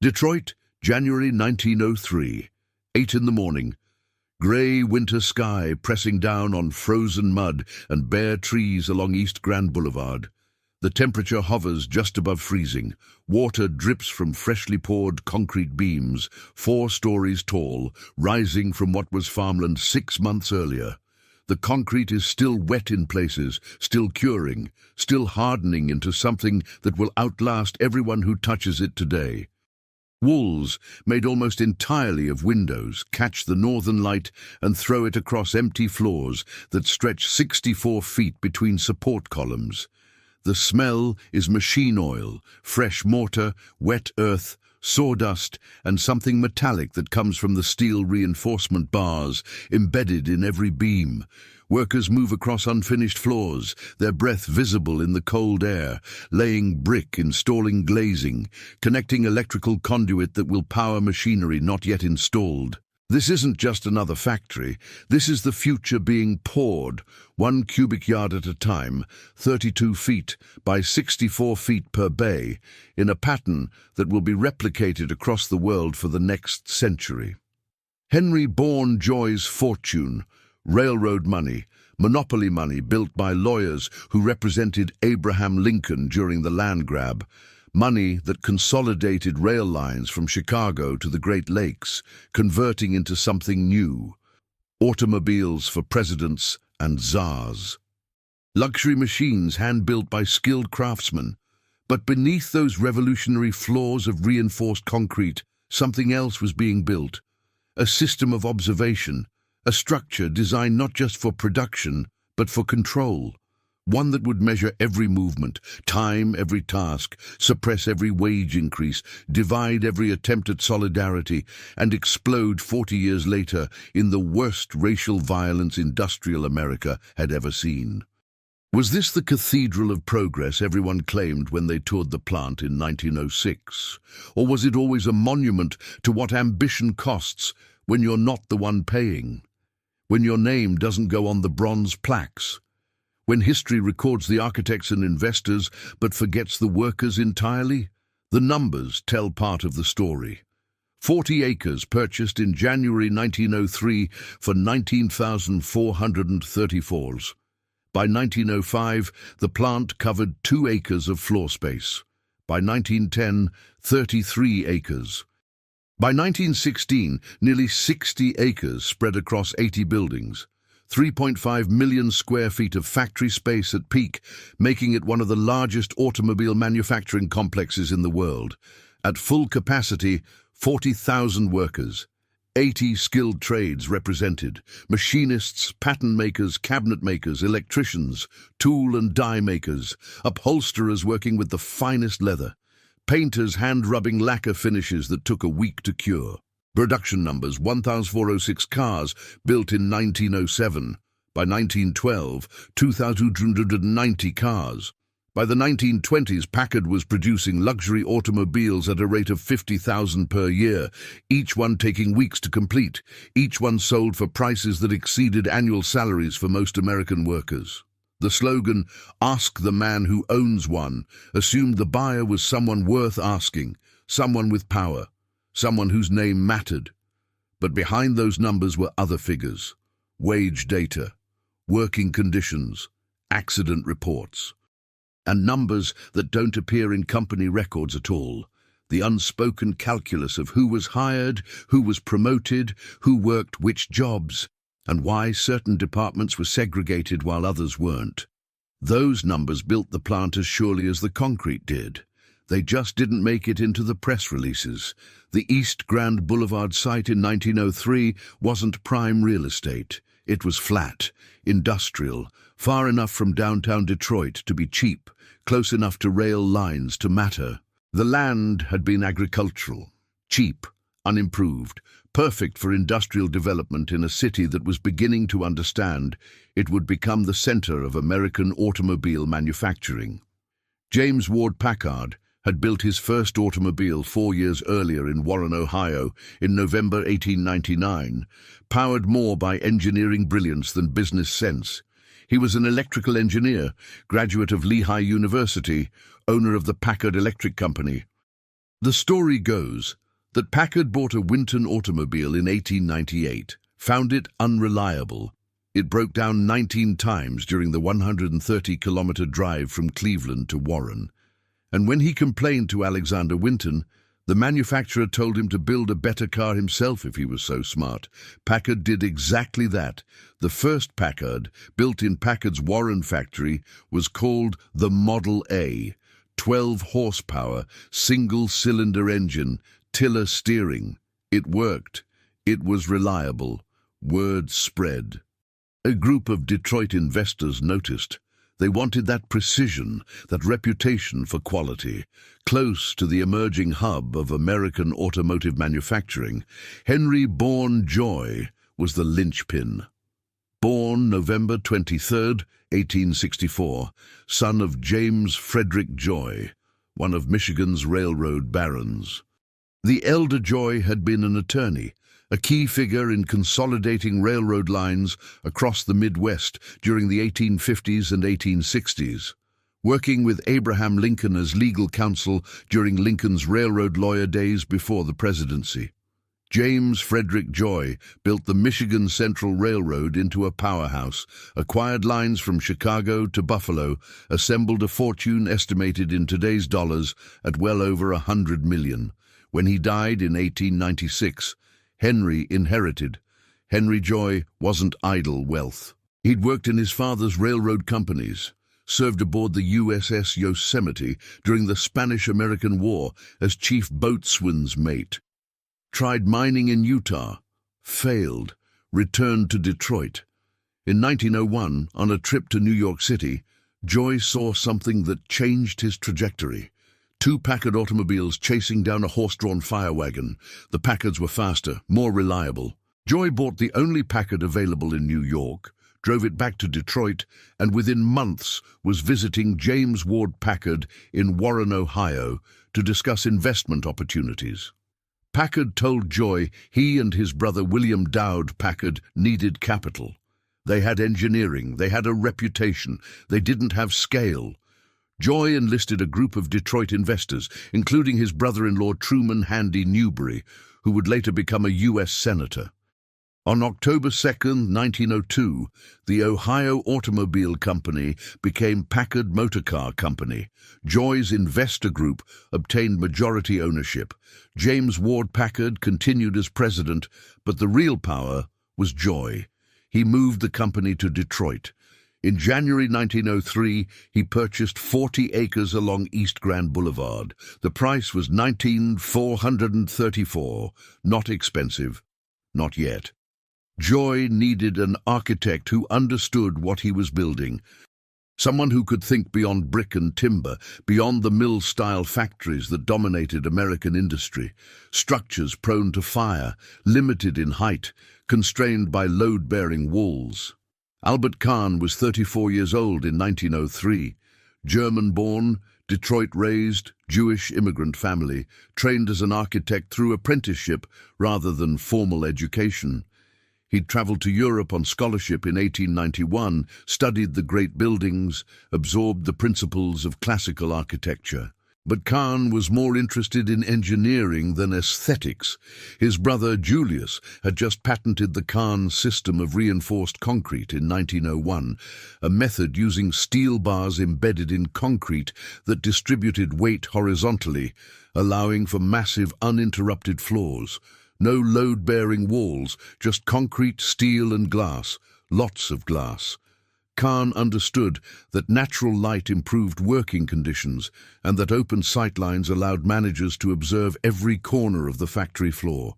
Detroit, January 1903. 8 in the morning. Grey winter sky pressing down on frozen mud and bare trees along East Grand Boulevard. The temperature hovers just above freezing. Water drips from freshly poured concrete beams, 4 stories tall, rising from what was farmland 6 months earlier. The concrete is still wet in places, still curing, still hardening into something that will outlast everyone who touches it today. Walls, made almost entirely of windows, catch the northern light and throw it across empty floors that stretch 64 feet between support columns. The smell is machine oil, fresh mortar, wet earth, sawdust, and something metallic that comes from the steel reinforcement bars embedded in every beam. Workers move across unfinished floors, their breath visible in the cold air, laying brick, installing glazing, connecting electrical conduit that will power machinery not yet installed. This isn't just another factory. This is the future being poured, 1 cubic yard at a time, 32 feet by 64 feet per bay, in a pattern that will be replicated across the world for the next century. Henry Bourne Joy's fortune, railroad money, monopoly money built by lawyers who represented Abraham Lincoln during the land grab, money that consolidated rail lines from Chicago to the Great Lakes, converting into something new. Automobiles for presidents and czars. Luxury machines hand-built by skilled craftsmen. But beneath those revolutionary floors of reinforced concrete, something else was being built. A system of observation, a structure designed not just for production, but for control. One that would measure every movement, time every task, suppress every wage increase, divide every attempt at solidarity, and explode 40 years later in the worst racial violence industrial America had ever seen. Was this the cathedral of progress everyone claimed when they toured the plant in 1906? Or was it always a monument to what ambition costs when you're not the one paying? When your name doesn't go on the bronze plaques? When history records the architects and investors but forgets the workers entirely? The numbers tell part of the story. 40 acres purchased in January 1903 for 19,434. By 1905, the plant covered 2 acres of floor space. By 1910, 33 acres. By 1916, nearly 60 acres spread across 80 buildings. 3.5 million square feet of factory space at peak, making it one of the largest automobile manufacturing complexes in the world. At full capacity, 40,000 workers, 80 skilled trades represented, machinists, pattern makers, cabinet makers, electricians, tool and die makers, upholsterers working with the finest leather, painters hand-rubbing lacquer finishes that took a week to cure. Production numbers: 1,406 cars built in 1907. By 1912, 2,290 cars. By the 1920s, Packard was producing luxury automobiles at a rate of 50,000 per year, each one taking weeks to complete, each one sold for prices that exceeded annual salaries for most American workers. The slogan, "Ask the man who owns one," assumed the buyer was someone worth asking, someone with power, someone whose name mattered. But behind those numbers were other figures: wage data, working conditions, accident reports, and numbers that don't appear in company records at all. The unspoken calculus of who was hired, who was promoted, who worked which jobs, and why certain departments were segregated while others weren't. Those numbers built the plant as surely as the concrete did. They just didn't make it into the press releases. The East Grand Boulevard site in 1903 wasn't prime real estate. It was flat, industrial, far enough from downtown Detroit to be cheap, close enough to rail lines to matter. The land had been agricultural, cheap, unimproved, perfect for industrial development in a city that was beginning to understand it would become the center of American automobile manufacturing. James Ward Packard had built his first automobile 4 years earlier in Warren, Ohio, in November 1899, powered more by engineering brilliance than business sense. He was an electrical engineer, graduate of Lehigh University, owner of the Packard Electric Company. The story goes that Packard bought a Winton automobile in 1898, found it unreliable. It broke down 19 times during the 130-kilometer drive from Cleveland to Warren. And when he complained to Alexander Winton, the manufacturer told him to build a better car himself if he was so smart. Packard did exactly that. The first Packard, built in Packard's Warren factory, was called the Model A. 12 horsepower, single-cylinder engine, tiller steering. It worked. It was reliable. Word spread. A group of Detroit investors noticed. They wanted that precision, that reputation for quality. Close to the emerging hub of American automotive manufacturing, Henry Bourne Joy was the linchpin. Born November 23, 1864, son of James Frederick Joy, one of Michigan's railroad barons. The elder Joy had been an attorney, a key figure in consolidating railroad lines across the Midwest during the 1850s and 1860s, working with Abraham Lincoln as legal counsel during Lincoln's railroad lawyer days before the presidency. James Frederick Joy built the Michigan Central Railroad into a powerhouse, acquired lines from Chicago to Buffalo, assembled a fortune estimated in today's dollars at well over $100 million. When he died in 1896, Henry inherited. Henry Joy wasn't idle wealth. He'd worked in his father's railroad companies, served aboard the USS Yosemite during the Spanish-American War as chief boatswain's mate. Tried mining in Utah, failed, returned to Detroit. In 1901, on a trip to New York City, Joy saw something that changed his trajectory. 2 Packard automobiles chasing down a horse-drawn fire wagon. The Packards were faster, more reliable. Joy bought the only Packard available in New York, drove it back to Detroit, and within months was visiting James Ward Packard in Warren, Ohio, to discuss investment opportunities. Packard told Joy he and his brother William Dowd Packard needed capital. They had engineering, they had a reputation, they didn't have scale. Joy enlisted a group of Detroit investors, including his brother-in-law Truman Handy Newberry, who would later become a U.S. Senator. On October 2, 1902, the Ohio Automobile Company became Packard Motor Car Company. Joy's investor group obtained majority ownership. James Ward Packard continued as president, but the real power was Joy. He moved the company to Detroit. In January 1903, he purchased 40 acres along East Grand Boulevard. The price was $19,434. Not expensive. Not yet. Joy needed an architect who understood what he was building. Someone who could think beyond brick and timber, beyond the mill-style factories that dominated American industry. Structures prone to fire, limited in height, constrained by load-bearing walls. Albert Kahn was 34 years old in 1903. German-born, Detroit-raised, Jewish immigrant family, trained as an architect through apprenticeship rather than formal education. He'd traveled to Europe on scholarship in 1891, studied the great buildings, absorbed the principles of classical architecture. But Kahn was more interested in engineering than aesthetics. His brother Julius had just patented the Kahn system of reinforced concrete in 1901, a method using steel bars embedded in concrete that distributed weight horizontally, allowing for massive uninterrupted floors. No load-bearing walls, just concrete, steel and glass, lots of glass. Kahn understood that natural light improved working conditions and that open sightlines allowed managers to observe every corner of the factory floor.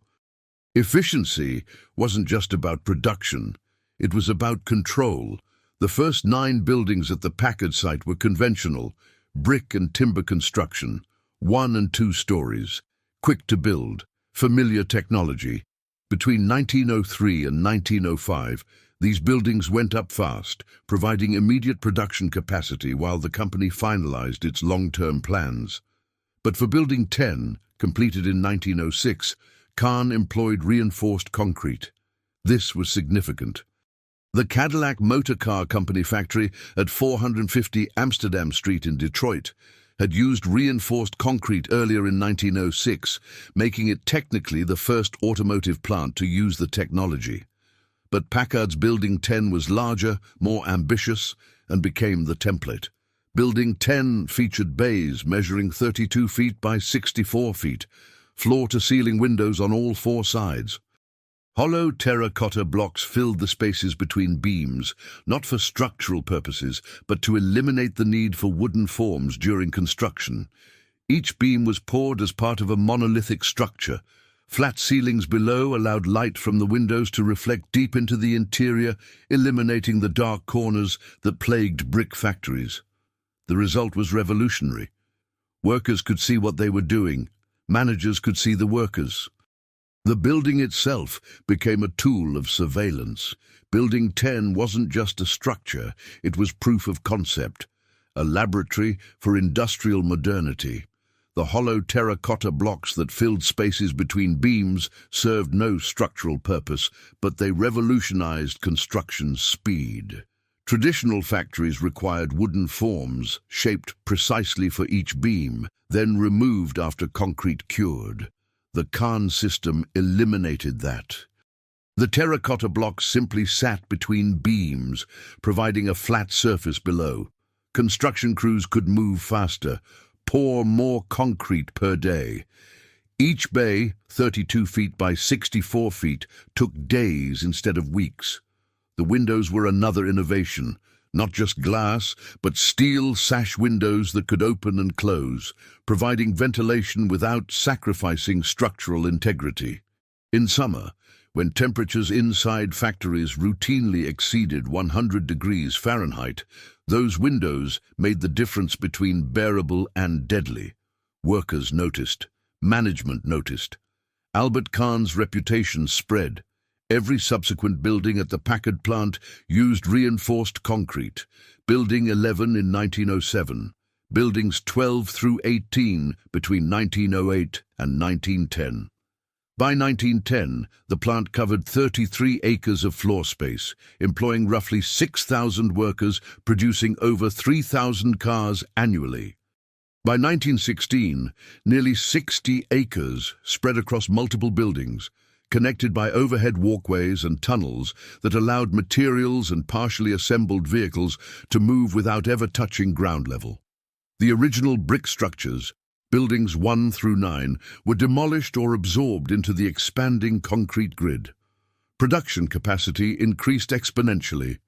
Efficiency wasn't just about production, it was about control. The first 9 buildings at the Packard site were conventional, brick and timber construction, 1 and 2 stories, quick to build, familiar technology. Between 1903 and 1905, these buildings went up fast, providing immediate production capacity while the company finalized its long-term plans. But for Building 10, completed in 1906, Kahn employed reinforced concrete. This was significant. The Cadillac Motor Car Company factory at 450 Amsterdam Street in Detroit had used reinforced concrete earlier in 1906, making it technically the first automotive plant to use the technology. But Packard's Building 10 was larger, more ambitious, and became the template. Building 10 featured bays measuring 32 feet by 64 feet, floor-to-ceiling windows on all four sides. Hollow terracotta blocks filled the spaces between beams, not for structural purposes, but to eliminate the need for wooden forms during construction. Each beam was poured as part of a monolithic structure. Flat ceilings below allowed light from the windows to reflect deep into the interior, eliminating the dark corners that plagued brick factories. The result was revolutionary. Workers could see what they were doing. Managers could see the workers. The building itself became a tool of surveillance. Building 10 wasn't just a structure, it was proof of concept, a laboratory for industrial modernity. The hollow terracotta blocks that filled spaces between beams served no structural purpose, but they revolutionized construction speed. Traditional factories required wooden forms, shaped precisely for each beam, then removed after concrete cured. The Kahn system eliminated that. The terracotta blocks simply sat between beams, providing a flat surface below. Construction crews could move faster, pour more concrete per day. Each bay, 32 feet by 64 feet, took days instead of weeks. The windows were another innovation, not just glass, but steel sash windows that could open and close, providing ventilation without sacrificing structural integrity. In summer, when temperatures inside factories routinely exceeded 100 degrees Fahrenheit, those windows made the difference between bearable and deadly. Workers noticed. Management noticed. Albert Kahn's reputation spread. Every subsequent building at the Packard plant used reinforced concrete. Building 11 in 1907. Buildings 12 through 18 between 1908 and 1910. By 1910, the plant covered 33 acres of floor space, employing roughly 6,000 workers, producing over 3,000 cars annually. By 1916, nearly 60 acres spread across multiple buildings, connected by overhead walkways and tunnels that allowed materials and partially assembled vehicles to move without ever touching ground level. The original brick structures, buildings 1 through 9, were demolished or absorbed into the expanding concrete grid. Production capacity increased exponentially.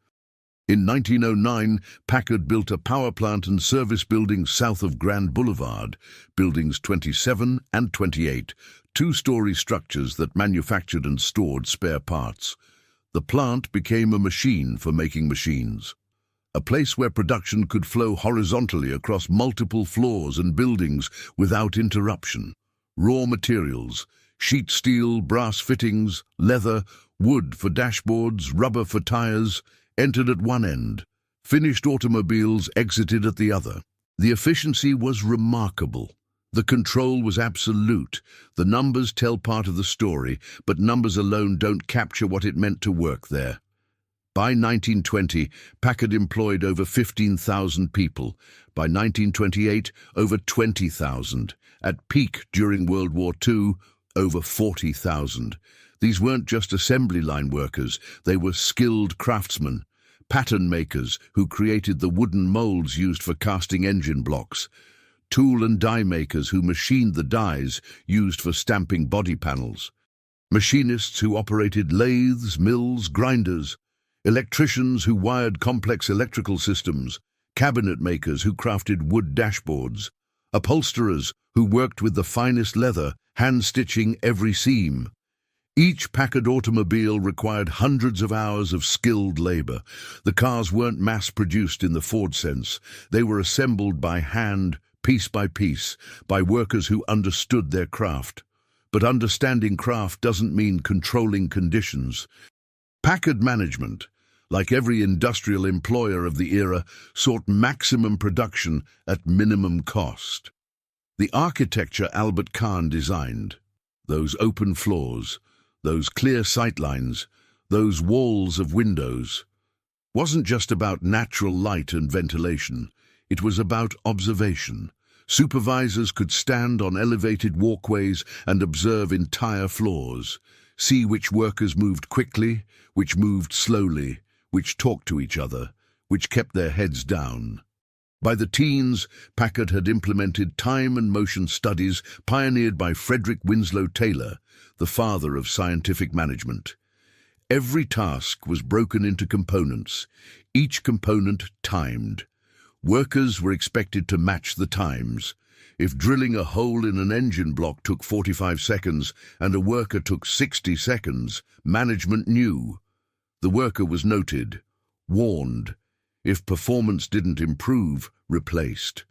In 1909, Packard built a power plant and service building south of Grand Boulevard, buildings 27 and 28, two-story structures that manufactured and stored spare parts. The plant became a machine for making machines, a place where production could flow horizontally across multiple floors and buildings without interruption. Raw materials, sheet steel, brass fittings, leather, wood for dashboards, rubber for tires, entered at one end. Finished automobiles exited at the other. The efficiency was remarkable. The control was absolute. The numbers tell part of the story, but numbers alone don't capture what it meant to work there. By 1920, Packard employed over 15,000 people. By 1928, over 20,000. At peak during World War II, over 40,000. These weren't just assembly line workers, they were skilled craftsmen, pattern makers who created the wooden molds used for casting engine blocks, tool and die makers who machined the dies used for stamping body panels, machinists who operated lathes, mills, grinders, electricians who wired complex electrical systems, cabinet makers who crafted wood dashboards, upholsterers who worked with the finest leather, hand-stitching every seam. Each Packard automobile required hundreds of hours of skilled labor. The cars weren't mass-produced in the Ford sense. They were assembled by hand, piece by piece, by workers who understood their craft. But understanding craft doesn't mean controlling conditions. Packard management, like every industrial employer of the era, sought maximum production at minimum cost. The architecture Albert Kahn designed, those open floors, those clear sightlines, those walls of windows, wasn't just about natural light and ventilation. It was about observation, Supervisors could stand on elevated walkways and observe entire floors, see which workers moved quickly, which moved slowly, which talked to each other, which kept their heads down. By the teens, Packard had implemented time and motion studies pioneered by Frederick Winslow Taylor, the father of scientific management. Every task was broken into components, each component timed. Workers were expected to match the times. If drilling a hole in an engine block took 45 seconds and a worker took 60 seconds, management knew. The worker was noted, warned. If performance didn't improve, replaced.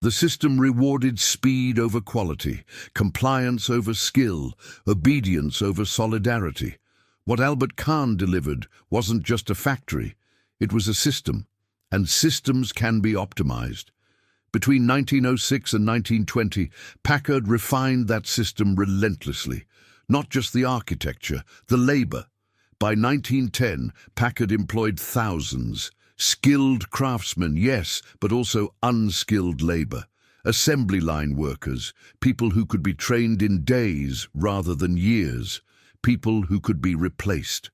The system rewarded speed over quality, compliance over skill, obedience over solidarity. What Albert Kahn delivered wasn't just a factory, it was a system, and systems can be optimized. Between 1906 and 1920, Packard refined that system relentlessly, not just the architecture, the labor. By 1910, Packard employed thousands. Skilled craftsmen, yes, but also unskilled labor. Assembly line workers, people who could be trained in days rather than years, people who could be replaced.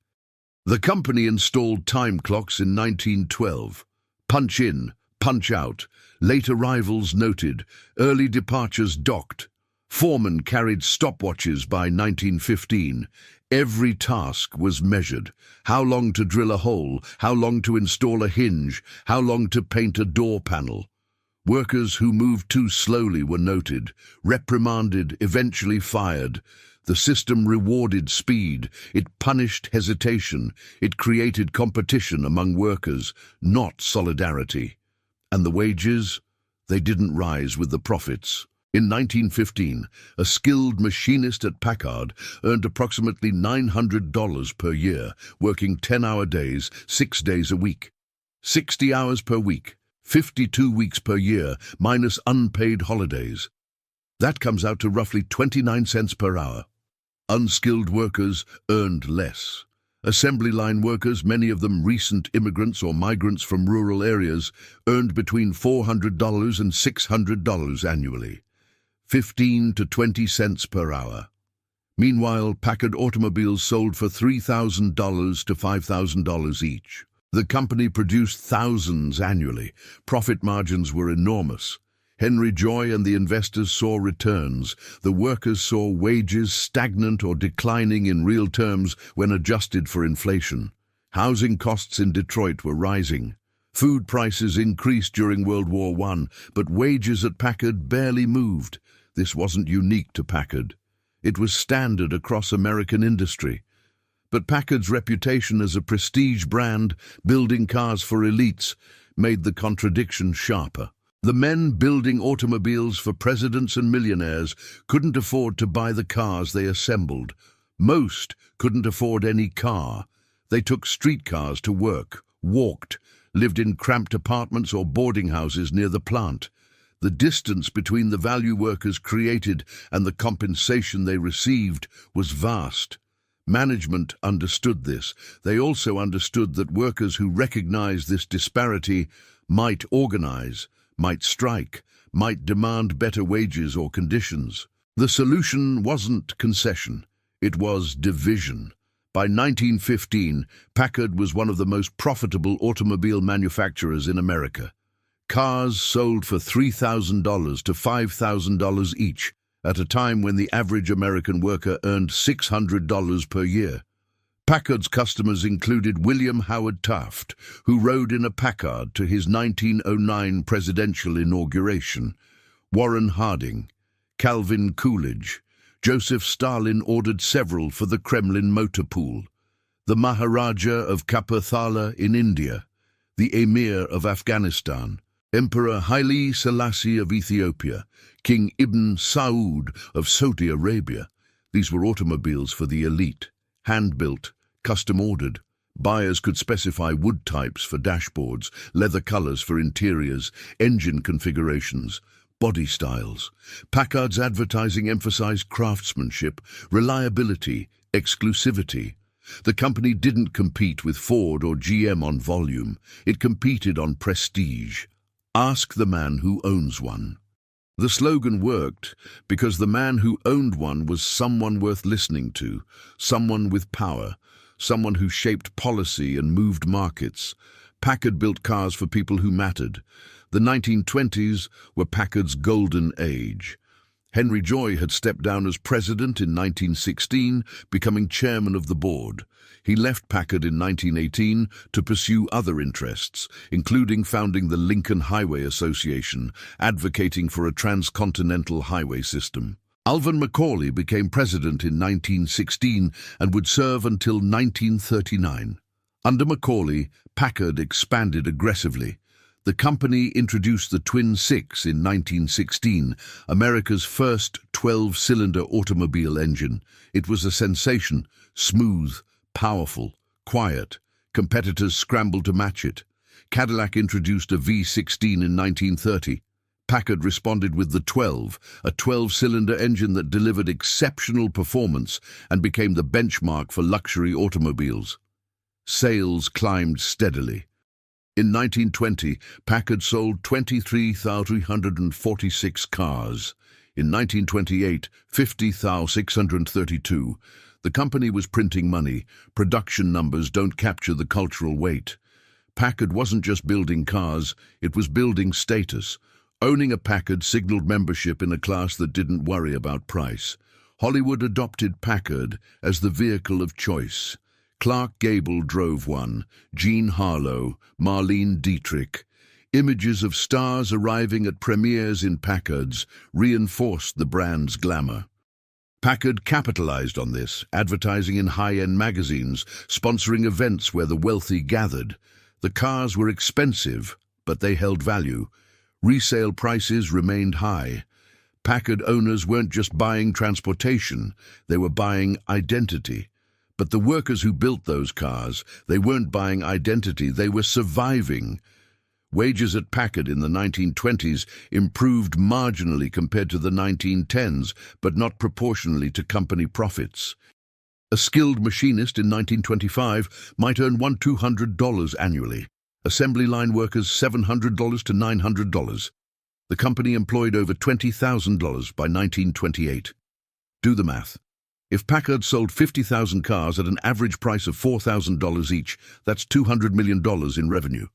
The company installed time clocks in 1912. Punch in, punch out. Late arrivals noted, early departures docked. Foremen carried stopwatches by 1915. Every task was measured. How long to drill a hole, how long to install a hinge, how long to paint a door panel. Workers who moved too slowly were noted, reprimanded, eventually fired. The system rewarded speed, it punished hesitation, it created competition among workers, not solidarity. And the wages? They didn't rise with the profits. In 1915, a skilled machinist at Packard earned approximately $900 per year, working 10-hour days, 6 days a week. 60 hours per week, 52 weeks per year, minus unpaid holidays. That comes out to roughly 29 cents per hour. Unskilled workers earned less. Assembly line workers, many of them recent immigrants or migrants from rural areas, earned between $400 and $600 annually. 15 to 20 cents per hour. Meanwhile, Packard automobiles sold for $3,000 to $5,000 each. The company produced thousands annually. Profit margins were enormous. Henry Joy and the investors saw returns. The workers saw wages stagnant or declining in real terms when adjusted for inflation. Housing costs in Detroit were rising. Food prices increased during World War I, but wages at Packard barely moved. This wasn't unique to Packard. It was standard across American industry. But Packard's reputation as a prestige brand, building cars for elites, made the contradiction sharper. The men building automobiles for presidents and millionaires couldn't afford to buy the cars they assembled. Most couldn't afford any car. They took streetcars to work, walked, lived in cramped apartments or boarding houses near the plant. The distance between the value workers created and the compensation they received was vast. Management understood this. They also understood that workers who recognized this disparity might organize, might strike, might demand better wages or conditions. The solution wasn't concession, it was division. By 1915, Packard was one of the most profitable automobile manufacturers in America. Cars sold for $3,000 to $5,000 each, at a time when the average American worker earned $600 per year. Packard's customers included William Howard Taft, who rode in a Packard to his 1909 presidential inauguration, Warren Harding, Calvin Coolidge. Joseph Stalin ordered several for the Kremlin motor pool, the Maharaja of Kapurthala in India, the Emir of Afghanistan, Emperor Haile Selassie of Ethiopia, King Ibn Saud of Saudi Arabia. These were automobiles for the elite, hand-built, custom-ordered. Buyers could specify wood types for dashboards, leather colors for interiors, engine configurations, body styles. Packard's advertising emphasized craftsmanship, reliability, exclusivity. The company didn't compete with Ford or GM on volume. It competed on prestige. Ask the man who owns one. The slogan worked because the man who owned one was someone worth listening to, someone with power, someone who shaped policy and moved markets. Packard built cars for people who mattered. The 1920s were Packard's golden age. Henry Joy had stepped down as president in 1916, becoming chairman of the board. He left Packard in 1918 to pursue other interests, including founding the Lincoln Highway Association, advocating for a transcontinental highway system. Alvan Macaulay became president in 1916 and would serve until 1939. Under Macaulay, Packard expanded aggressively. The company introduced the Twin Six in 1916, America's first 12-cylinder automobile engine. It was a sensation, smooth, powerful, quiet. Competitors scrambled to match it. Cadillac introduced a V16 in 1930. Packard responded with the 12, a 12-cylinder engine that delivered exceptional performance and became the benchmark for luxury automobiles. Sales climbed steadily. In 1920, Packard sold 23,346 cars. In 1928, 50,632. The company was printing money. Production numbers don't capture the cultural weight. Packard wasn't just building cars, it was building status. Owning a Packard signaled membership in a class that didn't worry about price. Hollywood adopted Packard as the vehicle of choice. Clark Gable drove one, Jean Harlow, Marlene Dietrich. Images of stars arriving at premieres in Packards reinforced the brand's glamour. Packard capitalized on this, advertising in high-end magazines, sponsoring events where the wealthy gathered. The cars were expensive, but they held value. Resale prices remained high. Packard owners weren't just buying transportation, they were buying identity. But the workers who built those cars, they weren't buying identity, they were surviving. Wages at Packard in the 1920s improved marginally compared to the 1910s, but not proportionally to company profits. A skilled machinist in 1925 might earn $200 annually. Assembly line workers $700 to $900. The company employed over $20,000 by 1928. Do the math. If Packard sold 50,000 cars at an average price of $4,000 each, that's $200 million in revenue.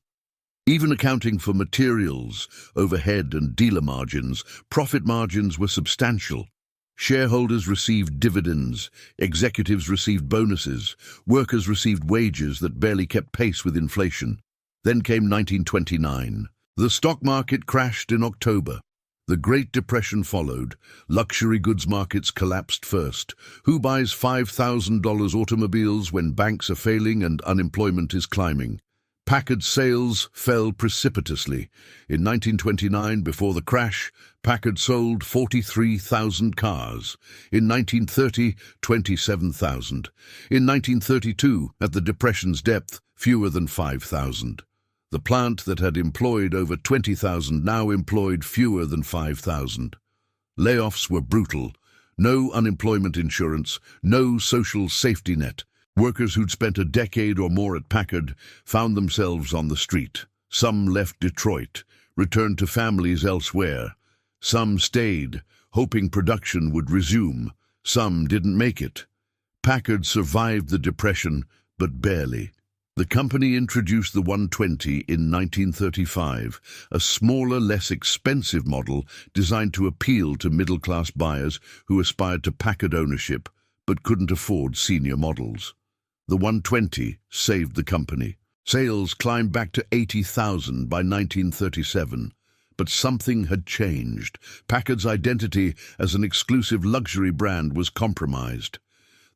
Even accounting for materials, overhead and dealer margins, profit margins were substantial. Shareholders received dividends, executives received bonuses, workers received wages that barely kept pace with inflation. Then came 1929. The stock market crashed in October. The Great Depression followed. Luxury goods markets collapsed first. Who buys $5,000 automobiles when banks are failing and unemployment is climbing? Packard sales fell precipitously. In 1929, before the crash, Packard sold 43,000 cars. In 1930, 27,000. In 1932, at the Depression's depth, fewer than 5,000. The plant that had employed over 20,000 now employed fewer than 5,000. Layoffs were brutal. No unemployment insurance, no social safety net. Workers who'd spent a decade or more at Packard found themselves on the street. Some left Detroit, returned to families elsewhere. Some stayed, hoping production would resume. Some didn't make it. Packard survived the Depression, but barely. The company introduced the 120 in 1935, a smaller, less expensive model designed to appeal to middle-class buyers who aspired to Packard ownership but couldn't afford senior models. The 120 saved the company. Sales climbed back to 80,000 by 1937. But something had changed. Packard's identity as an exclusive luxury brand was compromised.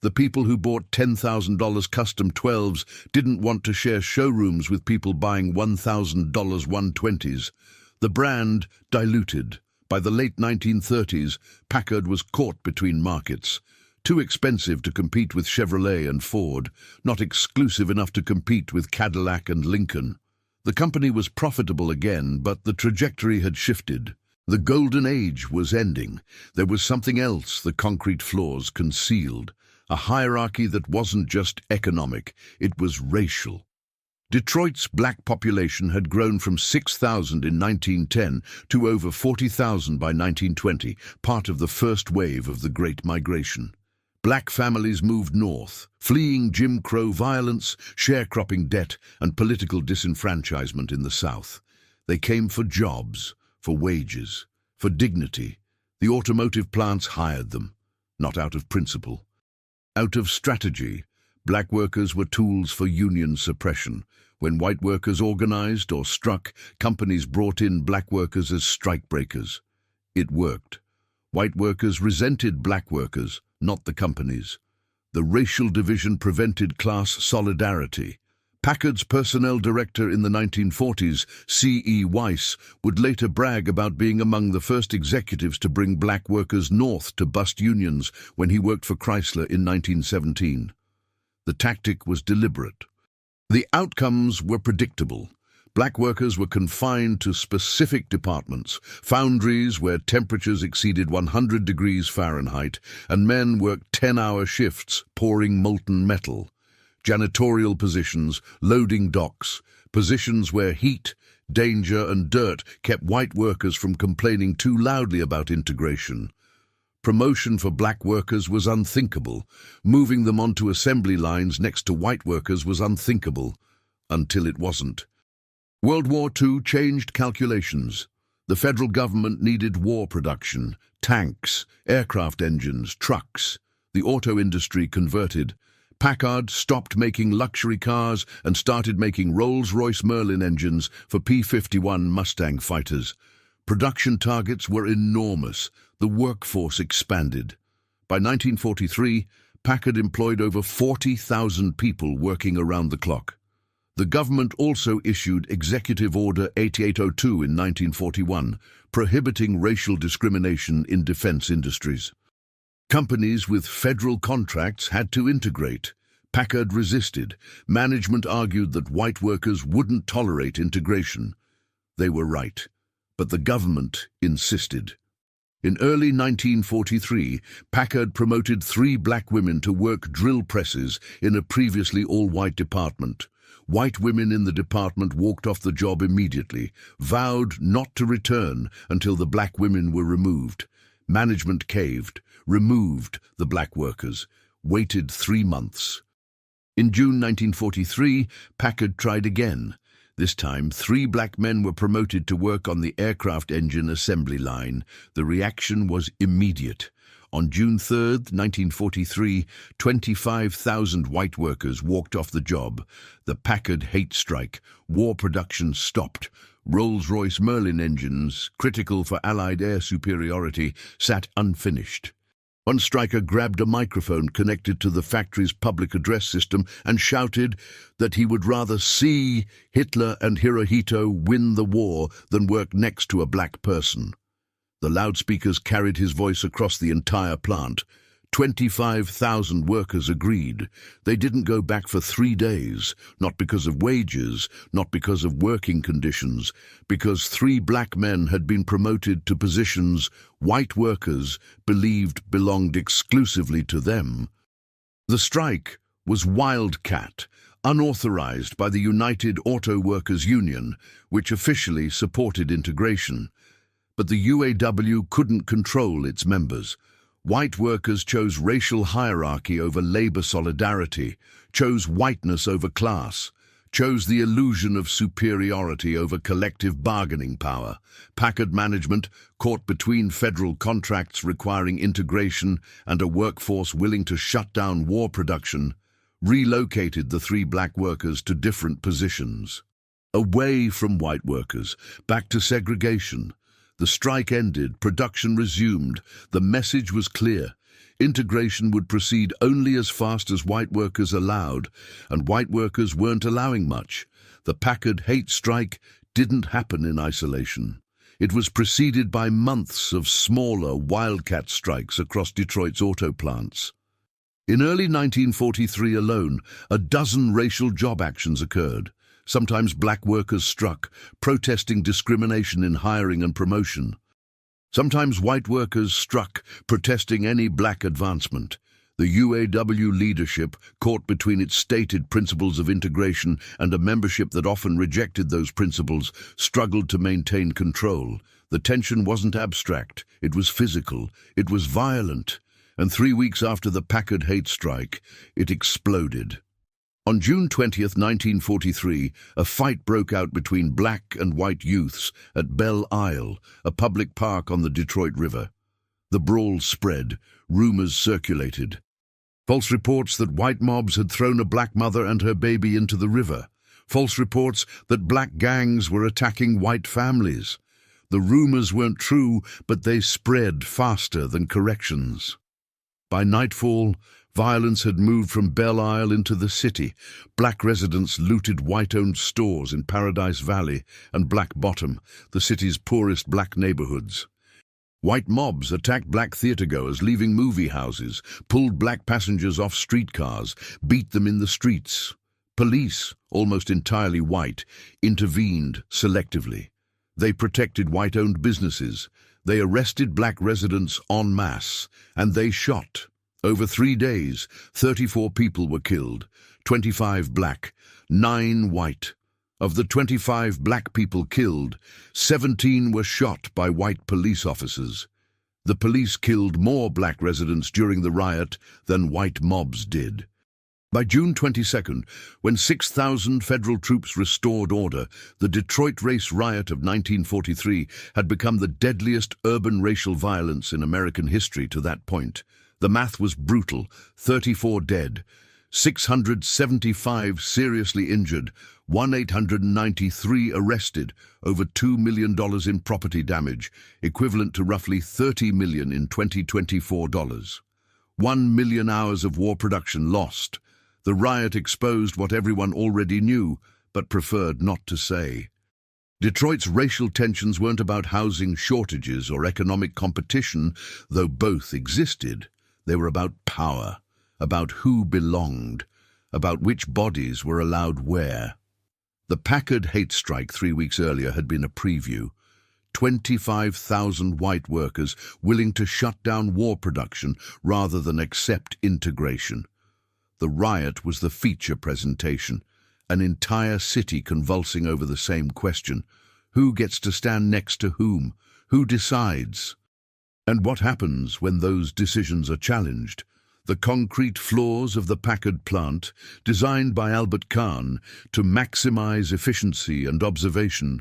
The people who bought $10,000 custom 12s didn't want to share showrooms with people buying $1,000 120s. The brand diluted. By the late 1930s, Packard was caught between markets. Too expensive to compete with Chevrolet and Ford, not exclusive enough to compete with Cadillac and Lincoln. The company was profitable again, but the trajectory had shifted. The golden age was ending. There was something else the concrete floors concealed. A hierarchy that wasn't just economic, it was racial. Detroit's black population had grown from 6,000 in 1910 to over 40,000 by 1920, part of the first wave of the Great Migration. Black families moved north, fleeing Jim Crow violence, sharecropping debt, and political disenfranchisement in the South. They came for jobs, for wages, for dignity. The automotive plants hired them, not out of principle. Out of strategy, black workers were tools for union suppression. When white workers organized or struck, companies brought in black workers as strikebreakers. It worked. White workers resented black workers, not the companies. The racial division prevented class solidarity. Packard's personnel director in the 1940s, C.E. Weiss, would later brag about being among the first executives to bring black workers north to bust unions when he worked for Chrysler in 1917. The tactic was deliberate. The outcomes were predictable. Black workers were confined to specific departments, foundries where temperatures exceeded 100 degrees Fahrenheit, and men worked 10-hour shifts pouring molten metal. Janitorial positions, loading docks, positions where heat, danger, and dirt kept white workers from complaining too loudly about integration. Promotion for black workers was unthinkable. Moving them onto assembly lines next to white workers was unthinkable, until it wasn't. World War II changed calculations. The federal government needed war production, tanks, aircraft engines, trucks. The auto industry converted. Packard stopped making luxury cars and started making Rolls-Royce Merlin engines for P-51 Mustang fighters. Production targets were enormous. The workforce expanded. By 1943, Packard employed over 40,000 people working around the clock. The government also issued Executive Order 8802 in 1941, prohibiting racial discrimination in defense industries. Companies with federal contracts had to integrate. Packard resisted. Management argued that white workers wouldn't tolerate integration. They were right, but the government insisted. In early 1943, Packard promoted 3 black women to work drill presses in a previously all-white department. White women in the department walked off the job immediately, vowed not to return until the black women were removed. Management caved, removed the black workers, waited 3 months. In June 1943, Packard tried again. This time, 3 black men were promoted to work on the aircraft engine assembly line. The reaction was immediate. On June 3, 1943, 25,000 white workers walked off the job. The Packard hate strike. War production stopped. Rolls-Royce Merlin engines, critical for Allied air superiority, sat unfinished. One striker grabbed a microphone connected to the factory's public address system and shouted that he would rather see Hitler and Hirohito win the war than work next to a black person. The loudspeakers carried his voice across the entire plant. 25,000 workers agreed. They didn't go back for 3 days, not because of wages, not because of working conditions, because 3 black men had been promoted to positions white workers believed belonged exclusively to them. The strike was wildcat, unauthorized by the United Auto Workers Union, which officially supported integration. But the UAW couldn't control its members. White workers chose racial hierarchy over labor solidarity, chose whiteness over class, chose the illusion of superiority over collective bargaining power. Packard management, caught between federal contracts requiring integration and a workforce willing to shut down war production, relocated the 3 black workers to different positions. Away from white workers, back to segregation. The strike ended, production resumed. The message was clear. Integration would proceed only as fast as white workers allowed, and white workers weren't allowing much. The Packard hate strike didn't happen in isolation. It was preceded by months of smaller wildcat strikes across Detroit's auto plants. In early 1943 alone, a dozen racial job actions occurred. Sometimes black workers struck, protesting discrimination in hiring and promotion. Sometimes white workers struck, protesting any black advancement. The UAW leadership, caught between its stated principles of integration and a membership that often rejected those principles, struggled to maintain control. The tension wasn't abstract, it was physical, it was violent, and 3 weeks after the Packard hate strike, it exploded. On June 20th, 1943, a fight broke out between black and white youths at Belle Isle, a public park on the Detroit River. The brawl spread, rumors circulated. False reports that white mobs had thrown a black mother and her baby into the river. False reports that black gangs were attacking white families. The rumors weren't true, but they spread faster than corrections. By nightfall, violence had moved from Belle Isle into the city. Black residents looted white-owned stores in Paradise Valley and Black Bottom, the city's poorest black neighborhoods. White mobs attacked black theatergoers leaving movie houses, pulled black passengers off streetcars, beat them in the streets. Police, almost entirely white, intervened selectively. They protected white-owned businesses. They arrested black residents en masse, and they shot. Over 3 days, 34 people were killed, 25 black, 9 white. Of the 25 black people killed, 17 were shot by white police officers. The police killed more black residents during the riot than white mobs did. By June 22nd, when 6,000 federal troops restored order, the Detroit race riot of 1943 had become the deadliest urban racial violence in American history to that point. The math was brutal: 34 dead, 675 seriously injured, 1,893 arrested, over $2 million in property damage, equivalent to roughly $30 million in 2024 dollars. 1 million hours of war production lost. The riot exposed what everyone already knew, but preferred not to say. Detroit's racial tensions weren't about housing shortages or economic competition, though both existed. They were about power, about who belonged, about which bodies were allowed where. The Packard hate strike 3 weeks earlier had been a preview. 25,000 white workers willing to shut down war production rather than accept integration. The riot was the feature presentation, an entire city convulsing over the same question: who gets to stand next to whom? Who decides? And what happens when those decisions are challenged? The concrete floors of the Packard plant, designed by Albert Kahn to maximize efficiency and observation,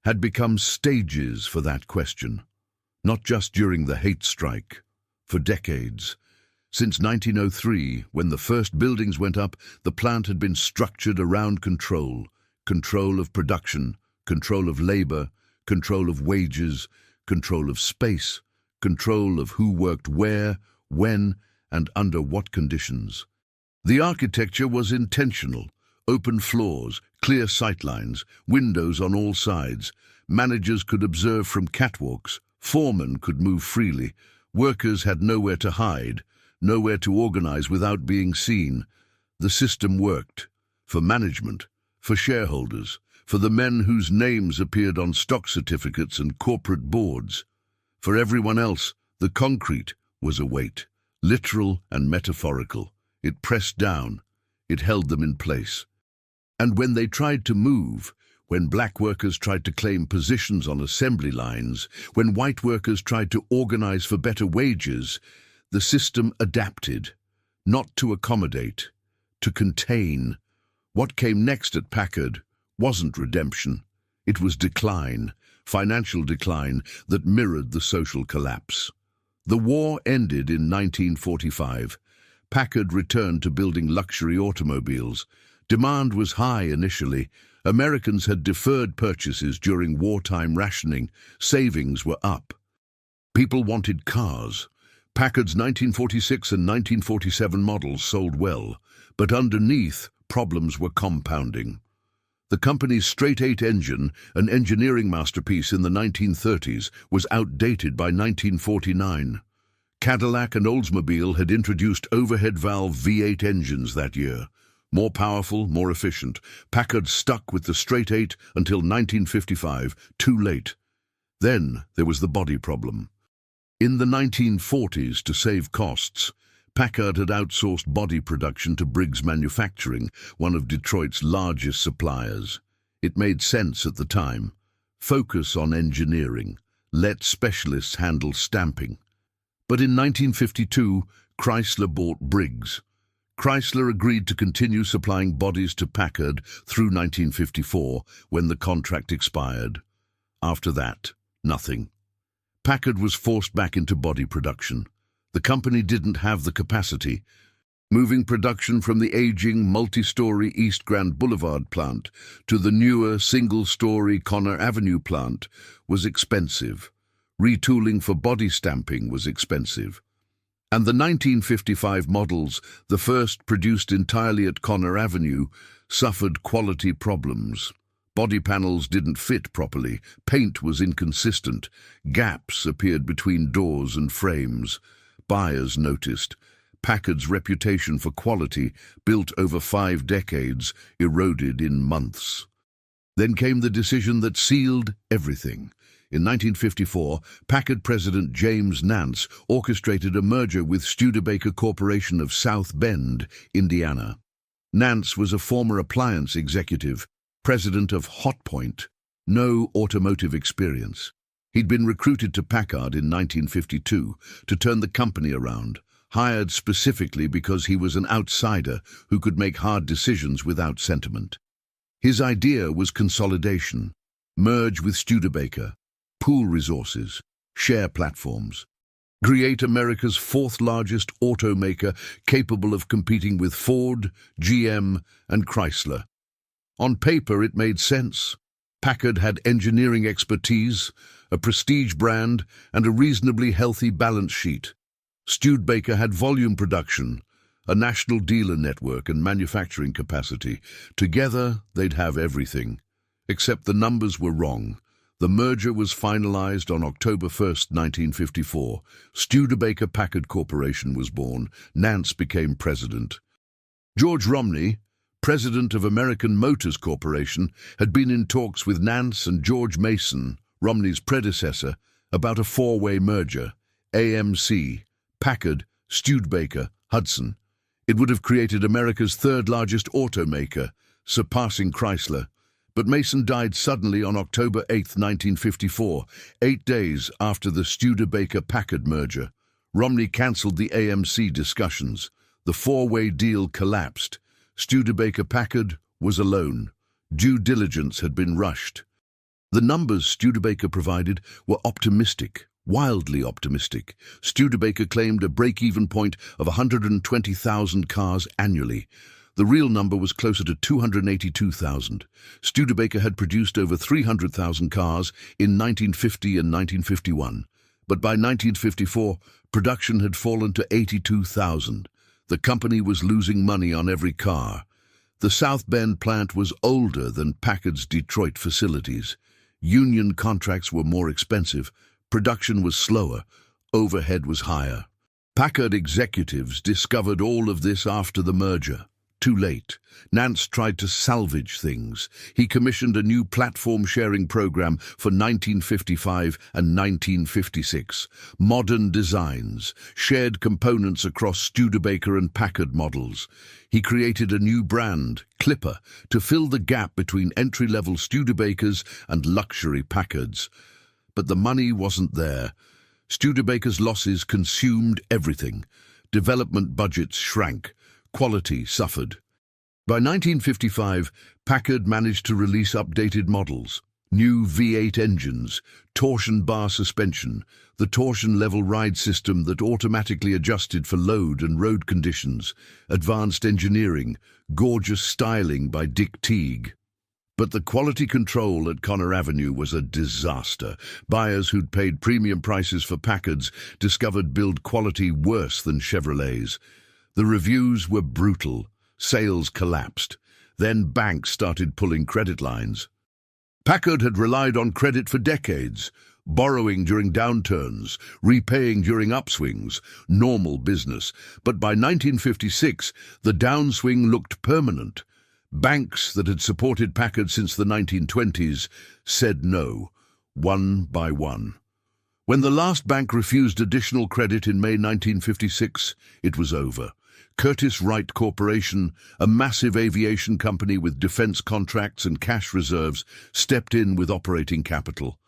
had become stages for that question. Not just during the hate strike, for decades. Since 1903, when the first buildings went up, the plant had been structured around control. Control of production, control of labor, control of wages, control of space, control of who worked where, when, and under what conditions. The architecture was intentional: open floors, clear sightlines, windows on all sides. Managers could observe from catwalks, foremen could move freely, workers had nowhere to hide, nowhere to organize without being seen. The system worked. For management, for shareholders, for the men whose names appeared on stock certificates and corporate boards. For everyone else, the concrete was a weight. Literal and metaphorical. It pressed down. It held them in place. And when they tried to move, when black workers tried to claim positions on assembly lines, when white workers tried to organize for better wages, the system adapted, not to accommodate, to contain. What came next at Packard wasn't redemption. It was decline, financial decline that mirrored the social collapse. The war ended in 1945. Packard returned to building luxury automobiles. Demand was high initially. Americans had deferred purchases during wartime rationing. Savings were up. People wanted cars. Packard's 1946 and 1947 models sold well, but underneath, problems were compounding. The company's straight-eight engine, an engineering masterpiece in the 1930s, was outdated by 1949. Cadillac and Oldsmobile had introduced overhead valve V8 engines that year. More powerful, more efficient. Packard stuck with the straight-eight until 1955, too late. Then there was the body problem. In the 1940s, to save costs, Packard had outsourced body production to Briggs Manufacturing, one of Detroit's largest suppliers. It made sense at the time. Focus on engineering. Let specialists handle stamping. But in 1952, Chrysler bought Briggs. Chrysler agreed to continue supplying bodies to Packard through 1954, when the contract expired. After that, nothing. Packard was forced back into body production. The company didn't have the capacity. Moving production from the aging multi-story East Grand Boulevard plant to the newer single-story Connor Avenue plant was expensive. Retooling for body stamping was expensive. And the 1955 models, the first produced entirely at Connor Avenue, suffered quality problems. Body panels didn't fit properly, paint was inconsistent, gaps appeared between doors and frames. Buyers noticed. Packard's reputation for quality, built over 5 decades, eroded in months. Then came the decision that sealed everything. In 1954, Packard President James Nance orchestrated a merger with Studebaker Corporation of South Bend, Indiana. Nance was a former appliance executive, president of Hotpoint, no automotive experience. He'd been recruited to Packard in 1952 to turn the company around, hired specifically because he was an outsider who could make hard decisions without sentiment. His idea was consolidation, merge with Studebaker, pool resources, share platforms, create America's 4th largest automaker capable of competing with Ford, GM, and Chrysler. On paper, it made sense. Packard had engineering expertise, a prestige brand, and a reasonably healthy balance sheet. Studebaker had volume production, a national dealer network, and manufacturing capacity. Together, they'd have everything. Except the numbers were wrong. The merger was finalized on October 1, 1954. Studebaker Packard Corporation was born. Nance became president. George Romney, president of American Motors Corporation, had been in talks with Nance and George Mason, Romney's predecessor, about a 4-way merger. AMC, Packard, Studebaker, Hudson. It would have created America's 3rd largest automaker, surpassing Chrysler. But Mason died suddenly on October 8, 1954, 8 days after the Studebaker-Packard merger. Romney cancelled the AMC discussions. The 4-way deal collapsed. Studebaker-Packard was alone. Due diligence had been rushed. The numbers Studebaker provided were optimistic, wildly optimistic. Studebaker claimed a break-even point of 120,000 cars annually. The real number was closer to 282,000. Studebaker had produced over 300,000 cars in 1950 and 1951. But by 1954, production had fallen to 82,000. The company was losing money on every car. The South Bend plant was older than Packard's Detroit facilities. Union contracts were more expensive. Production was slower. Overhead was higher. Packard executives discovered all of this after the merger. Too late. Nance tried to salvage things. He commissioned a new platform-sharing program for 1955 and 1956. Modern designs, shared components across Studebaker and Packard models. He created a new brand, Clipper, to fill the gap between entry-level Studebakers and luxury Packards. But the money wasn't there. Studebaker's losses consumed everything. Development budgets shrank. Quality suffered. By 1955, Packard managed to release updated models, new V8 engines, torsion bar suspension, the torsion-level ride system that automatically adjusted for load and road conditions, advanced engineering, gorgeous styling by Dick Teague. But the quality control at Connor Avenue was a disaster. Buyers who'd paid premium prices for Packards discovered build quality worse than Chevrolet's. The reviews were brutal. Sales collapsed. Then banks started pulling credit lines. Packard had relied on credit for decades, borrowing during downturns, repaying during upswings, normal business. But by 1956, the downswing looked permanent. Banks that had supported Packard since the 1920s said no, one by one. When the last bank refused additional credit in May 1956, it was over. Curtiss-Wright Corporation, a massive aviation company with defense contracts and cash reserves, stepped in with operating capital.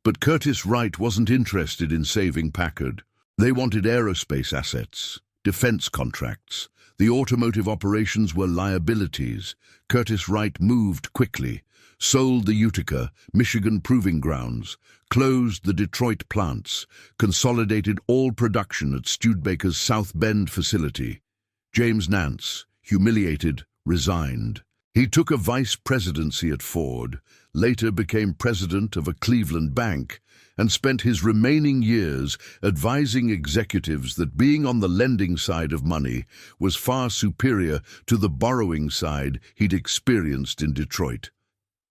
But Curtiss-Wright wasn't interested in saving Packard. They wanted aerospace assets, defense contracts. The automotive operations were liabilities. Curtiss-Wright moved quickly, sold the Utica, Michigan proving grounds, closed the Detroit plants, consolidated all production at Studebaker's South Bend facility. James Nance, humiliated, resigned. He took a vice presidency at Ford, later became president of a Cleveland bank, and spent his remaining years advising executives that being on the lending side of money was far superior to the borrowing side he'd experienced in Detroit.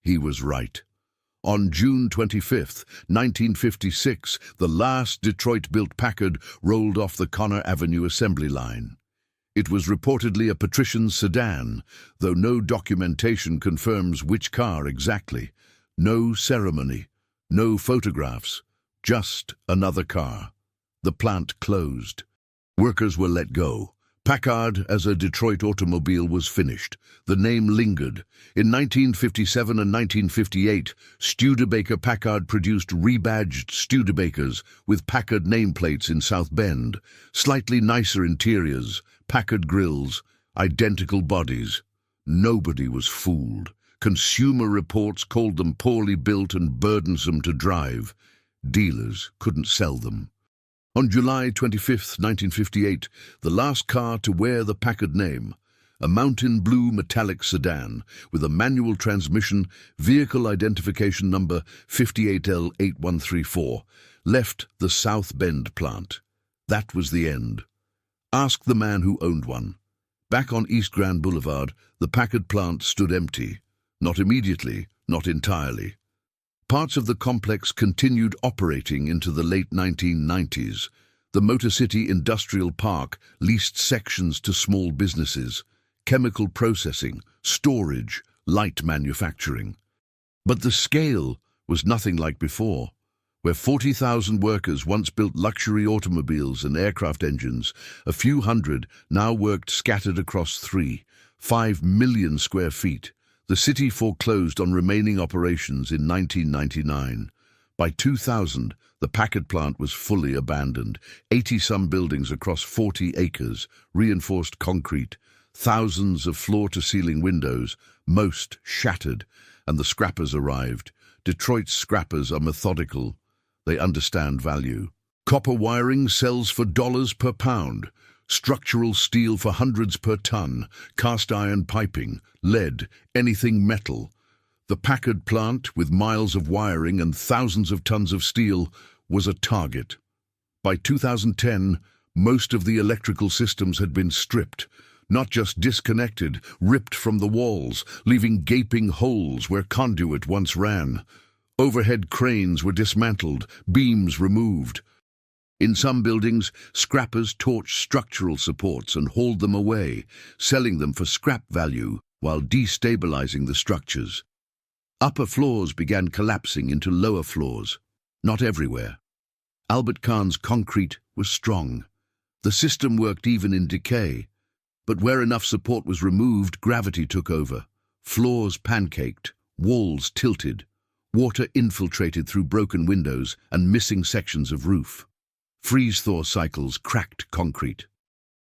He was right. On June 25, 1956, the last Detroit-built Packard rolled off the Connor Avenue assembly line. It was reportedly a patrician sedan, though no documentation confirms which car exactly. No ceremony, no photographs, just another car. The plant closed. Workers were let go. Packard as a Detroit automobile was finished. The name lingered. In 1957 and 1958, Studebaker Packard produced rebadged Studebakers with Packard nameplates in South Bend, slightly nicer interiors, Packard grills, identical bodies. Nobody was fooled. Consumer reports called them poorly built and burdensome to drive. Dealers couldn't sell them. On July 25, 1958, the last car to wear the Packard name, a mountain blue metallic sedan with a manual transmission, vehicle identification number 58L8134, left the South Bend plant. That was the end. Ask the man who owned one. Back on East Grand Boulevard, the Packard plant stood empty. Not immediately, not entirely. Parts of the complex continued operating into the late 1990s. The Motor City Industrial Park leased sections to small businesses, chemical processing, storage, light manufacturing. But the scale was nothing like before. Where 40,000 workers once built luxury automobiles and aircraft engines, a few hundred now worked scattered across 5 million square feet. The city foreclosed on remaining operations in 1999. By 2000, the Packard plant was fully abandoned. 80-some buildings across 40 acres, reinforced concrete, thousands of floor-to-ceiling windows, most shattered, and the scrappers arrived. Detroit's scrappers are methodical. They understand value. Copper wiring sells for dollars per pound. Structural steel for hundreds per ton, cast iron piping, lead, anything metal. The Packard plant, with miles of wiring and thousands of tons of steel, was a target. By 2010, most of the electrical systems had been stripped, not just disconnected, ripped from the walls, leaving gaping holes where conduit once ran. Overhead cranes were dismantled, beams removed. In some buildings, scrappers torched structural supports and hauled them away, selling them for scrap value while destabilizing the structures. Upper floors began collapsing into lower floors. Not everywhere. Albert Kahn's concrete was strong. The system worked even in decay. But where enough support was removed, gravity took over. Floors pancaked, walls tilted. Water infiltrated through broken windows and missing sections of roof. Freeze-thaw cycles cracked concrete.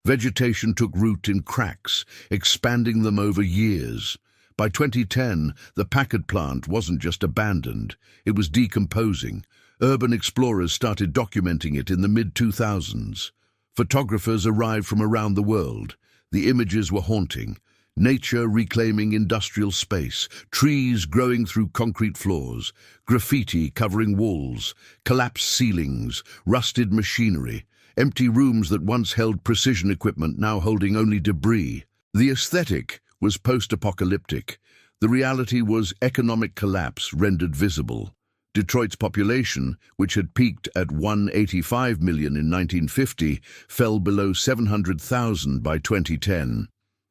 Vegetation took root in cracks, expanding them over years. By 2010, the Packard plant wasn't just abandoned, it was decomposing. Urban explorers started documenting it in the mid-2000s. Photographers arrived from around the world. The images were haunting. Nature reclaiming industrial space, trees growing through concrete floors, graffiti covering walls, collapsed ceilings, rusted machinery, empty rooms that once held precision equipment now holding only debris. The aesthetic was post-apocalyptic. The reality was economic collapse rendered visible. Detroit's population, which had peaked at 185 million in 1950, fell below 700,000 by 2010.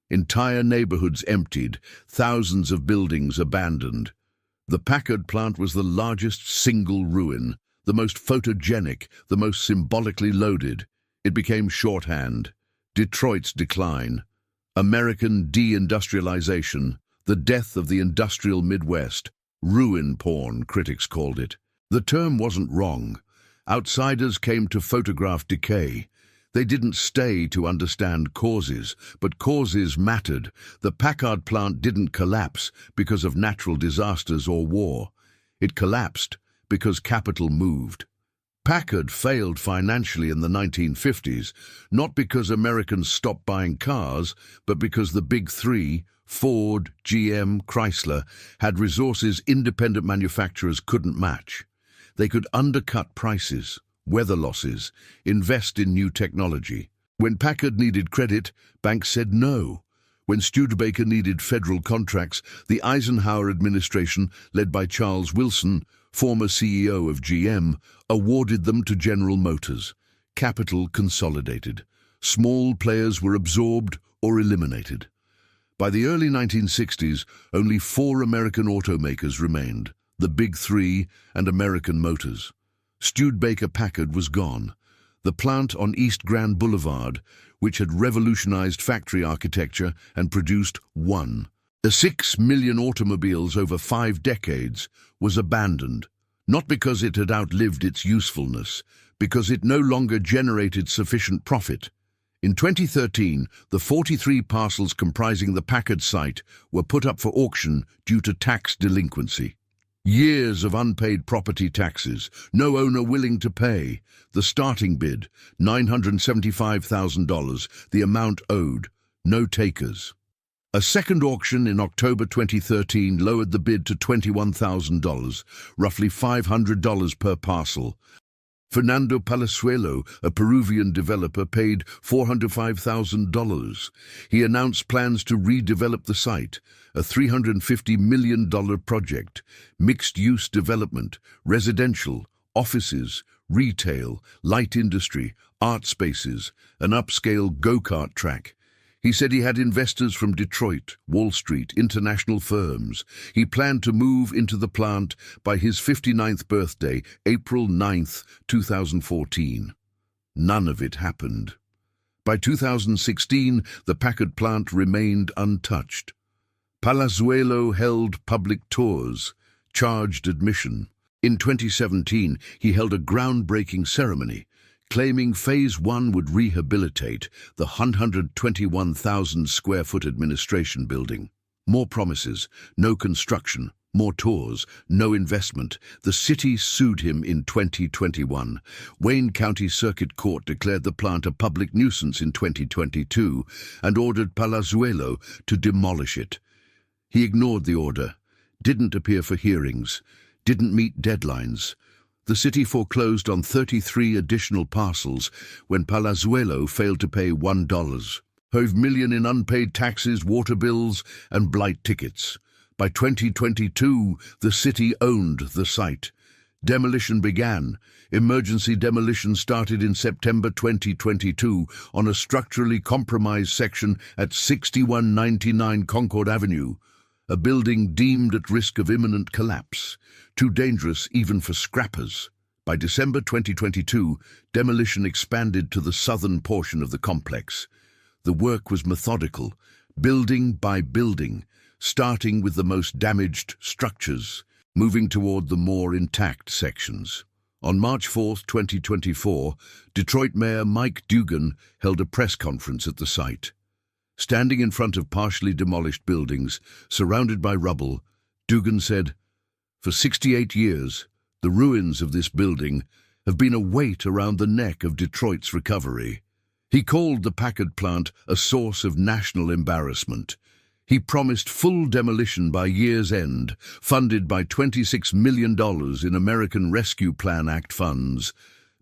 Entire neighborhoods emptied, thousands of buildings abandoned. The Packard plant was the largest single ruin. the most photogenic, the most symbolically loaded. It became shorthand. Detroit's decline. American deindustrialization. The death of the industrial Midwest. Ruin porn, critics called it. The term wasn't wrong. Outsiders came to photograph decay. They didn't stay to understand causes, but causes mattered. The Packard plant didn't collapse because of natural disasters or war. It collapsed because capital moved. Packard failed financially in the 1950s, not because Americans stopped buying cars, but because the big three, Ford, GM, Chrysler, had resources independent manufacturers couldn't match. They could undercut prices, weather losses, invest in new technology. When Packard needed credit, banks said no. When Studebaker needed federal contracts, the Eisenhower administration, led by Charles Wilson, former CEO of GM, awarded them to General Motors. Capital consolidated. Small players were absorbed or eliminated. By the early 1960s, only 4 American automakers remained, the Big Three and American Motors. Studebaker Packard was gone. The plant on East Grand Boulevard, which had revolutionized factory architecture and produced 6 million automobiles over 5 decades, was abandoned, not because it had outlived its usefulness, because it no longer generated sufficient profit. In 2013, the 43 parcels comprising the Packard site were put up for auction due to tax delinquency. Years of unpaid property taxes, no owner willing to pay. The starting bid, $975,000, the amount owed, no takers. A second auction in October 2013 lowered the bid to $21,000, roughly $500 per parcel. Fernando Palazuelo, a Peruvian developer, paid $405,000. He announced plans to redevelop the site, a $350 million project, mixed-use development, residential, offices, retail, light industry, art spaces, an upscale go-kart track. He said he had investors from Detroit, Wall Street, international firms. He planned to move into the plant by his 59th birthday, April 9, 2014. None of it happened. By 2016, the Packard plant remained untouched. Palazuelo held public tours, charged admission. In 2017, he held a groundbreaking ceremony, claiming Phase 1 would rehabilitate the 121,000-square-foot administration building. More promises, no construction, more tours, no investment. The city sued him in 2021. Wayne County Circuit Court declared the plant a public nuisance in 2022 and ordered Palazuelo to demolish it. He ignored the order, didn't appear for hearings, didn't meet deadlines. The city foreclosed on 33 additional parcels when Palazuelo failed to pay $1 million in unpaid taxes, water bills, and blight tickets. By 2022, the city owned the site. Demolition began. Emergency demolition started in September 2022 on a structurally compromised section at 6199 Concord Avenue, a building deemed at risk of imminent collapse, too dangerous even for scrappers. By December 2022, demolition expanded to the southern portion of the complex. The work was methodical, building by building, starting with the most damaged structures, moving toward the more intact sections. On March 4, 2024, Detroit Mayor Mike Dugan held a press conference at the site. Standing in front of partially demolished buildings, surrounded by rubble, Dugan said, "For 68 years, the ruins of this building have been a weight around the neck of Detroit's recovery." He called the Packard plant a source of national embarrassment. He promised full demolition by year's end, funded by $26 million in American Rescue Plan Act funds,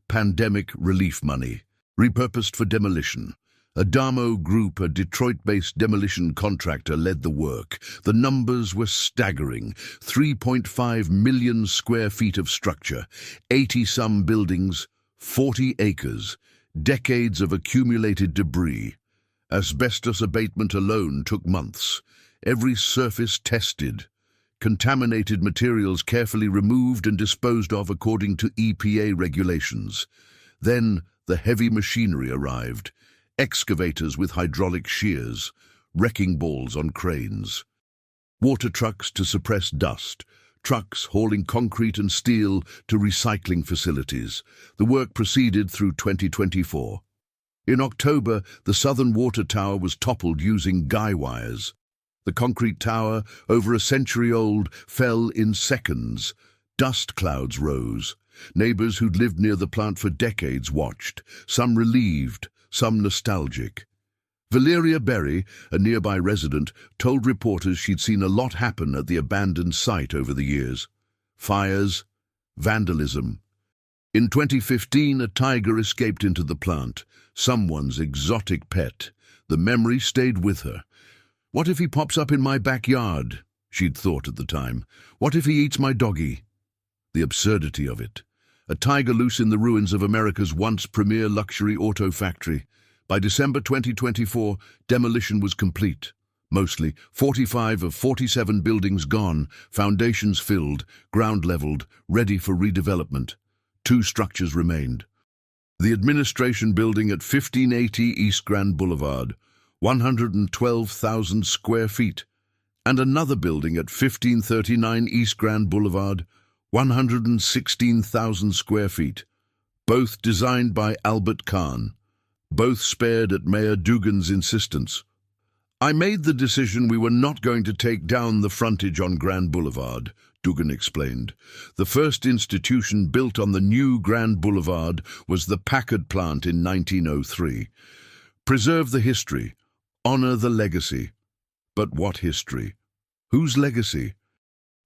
pandemic relief money, repurposed for demolition. Adamo Group, a Detroit-based demolition contractor, led the work. The numbers were staggering. 3.5 million square feet of structure, 80-some buildings, 40 acres, decades of accumulated debris. Asbestos abatement alone took months. Every surface tested. contaminated materials carefully removed and disposed of according to EPA regulations. Then the heavy machinery arrived, excavators with hydraulic shears, wrecking balls on cranes, water trucks to suppress dust, trucks hauling concrete and steel to recycling facilities. The work proceeded through 2024. In October, the southern water tower was toppled using guy wires. The concrete tower, over a century old, fell in seconds. Dust clouds rose. Neighbors who'd lived near the plant for decades watched, some relieved, some nostalgic. Valeria Berry, a nearby resident, told reporters she'd seen a lot happen at the abandoned site over the years. Fires, vandalism. In 2015, a tiger escaped into the plant, someone's exotic pet. The memory stayed with her. What if he pops up in my backyard? She'd thought at the time. What if he eats my doggy? The absurdity of it. A tiger loose in the ruins of America's once premier luxury auto factory. By December 2024, demolition was complete. Mostly, 45 of 47 buildings gone, foundations filled, ground leveled, ready for redevelopment. 2 structures remained. The administration building at 1580 East Grand Boulevard, 112,000 square feet, and another building at 1539 East Grand Boulevard, 116,000 square feet, both designed by Albert Kahn, both spared at Mayor Dugan's insistence. I made the decision we were not going to take down the frontage on Grand Boulevard, Dugan explained. The first institution built on the new Grand Boulevard was the Packard plant in 1903. Preserve the history, honor the legacy. But what history? Whose legacy?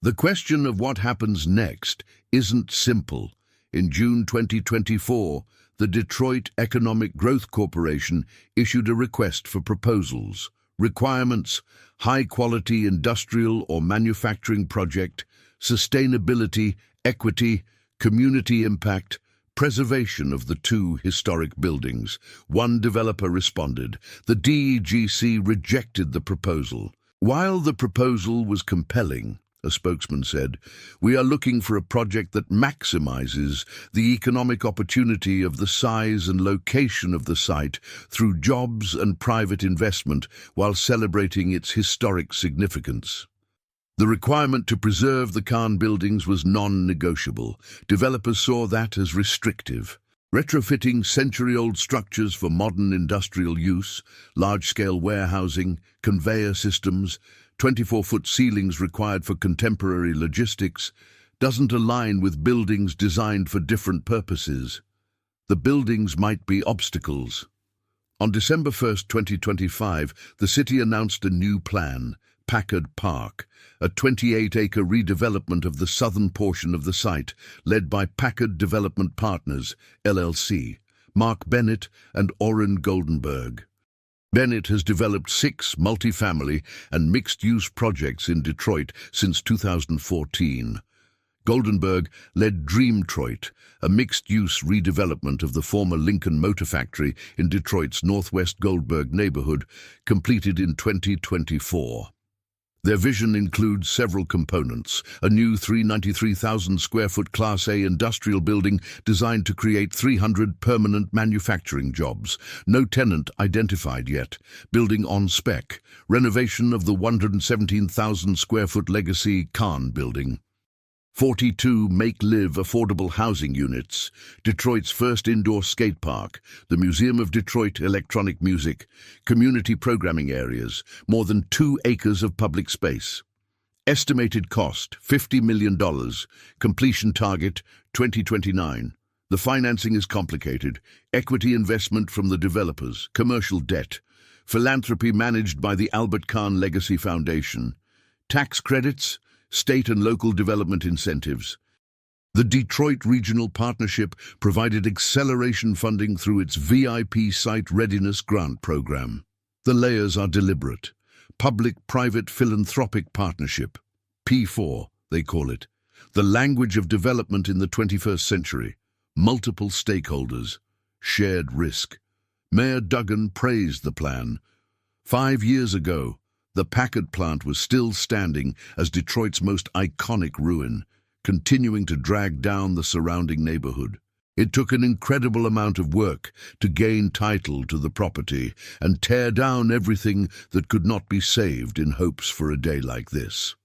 The question of what happens next isn't simple. In June 2024, the Detroit Economic Growth Corporation issued a request for proposals. Requirements: high-quality industrial or manufacturing project, sustainability, equity, community impact, preservation of the 2 historic buildings. One developer responded. The DEGC rejected the proposal. While the proposal was compelling, a spokesman said, we are looking for a project that maximizes the economic opportunity of the size and location of the site through jobs and private investment while celebrating its historic significance. The requirement to preserve the Kahn buildings was non-negotiable. Developers saw that as restrictive. Retrofitting century-old structures for modern industrial use, large-scale warehousing, conveyor systems, 24-foot ceilings required for contemporary logistics, doesn't align with buildings designed for different purposes. The buildings might be obstacles. On December 1, 2025, the city announced a new plan, Packard Park, a 28-acre redevelopment of the southern portion of the site, led by Packard Development Partners, LLC, Mark Bennett and Orrin Goldenberg. Bennett has developed 6 multifamily and mixed-use projects in Detroit since 2014. Goldenberg led Dreamtroit, a mixed-use redevelopment of the former Lincoln Motor Factory in Detroit's northwest Goldberg neighborhood, completed in 2024. Their vision includes several components: a new 393,000 square foot Class A industrial building designed to create 300 permanent manufacturing jobs, no tenant identified yet, building on spec, renovation of the 117,000 square foot legacy Kahn building. 42 make-live affordable housing units, Detroit's first indoor skate park, the Museum of Detroit Electronic Music, community programming areas, more than 2 acres of public space. Estimated cost, $50 million, completion target, 2029. The financing is complicated, equity investment from the developers, commercial debt, philanthropy managed by the Albert Kahn Legacy Foundation, tax credits, state and local development incentives. The Detroit Regional Partnership provided acceleration funding through its VIP Site Readiness Grant Program. The layers are deliberate. Public-Private Philanthropic Partnership, P4, they call it. The language of development in the 21st century. Multiple stakeholders. Shared risk. Mayor Duggan praised the plan. 5 years ago, The Packard plant was still standing as Detroit's most iconic ruin, continuing to drag down the surrounding neighborhood. It took an incredible amount of work to gain title to the property and tear down everything that could not be saved in hopes for a day like this.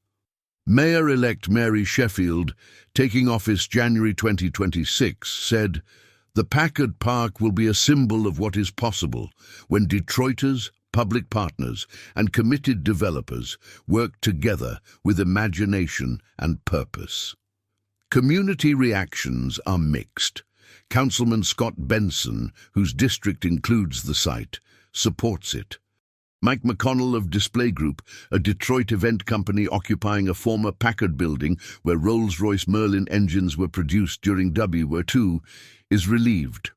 Mayor-elect Mary Sheffield, taking office January 2026, said, "The Packard Park will be a symbol of what is possible when Detroiters, public partners, and committed developers work together with imagination and purpose." Community reactions are mixed. Councilman Scott Benson, whose district includes the site, supports it. Mike McConnell of Display Group, a Detroit event company occupying a former Packard building where Rolls-Royce Merlin engines were produced during World War II, is relieved.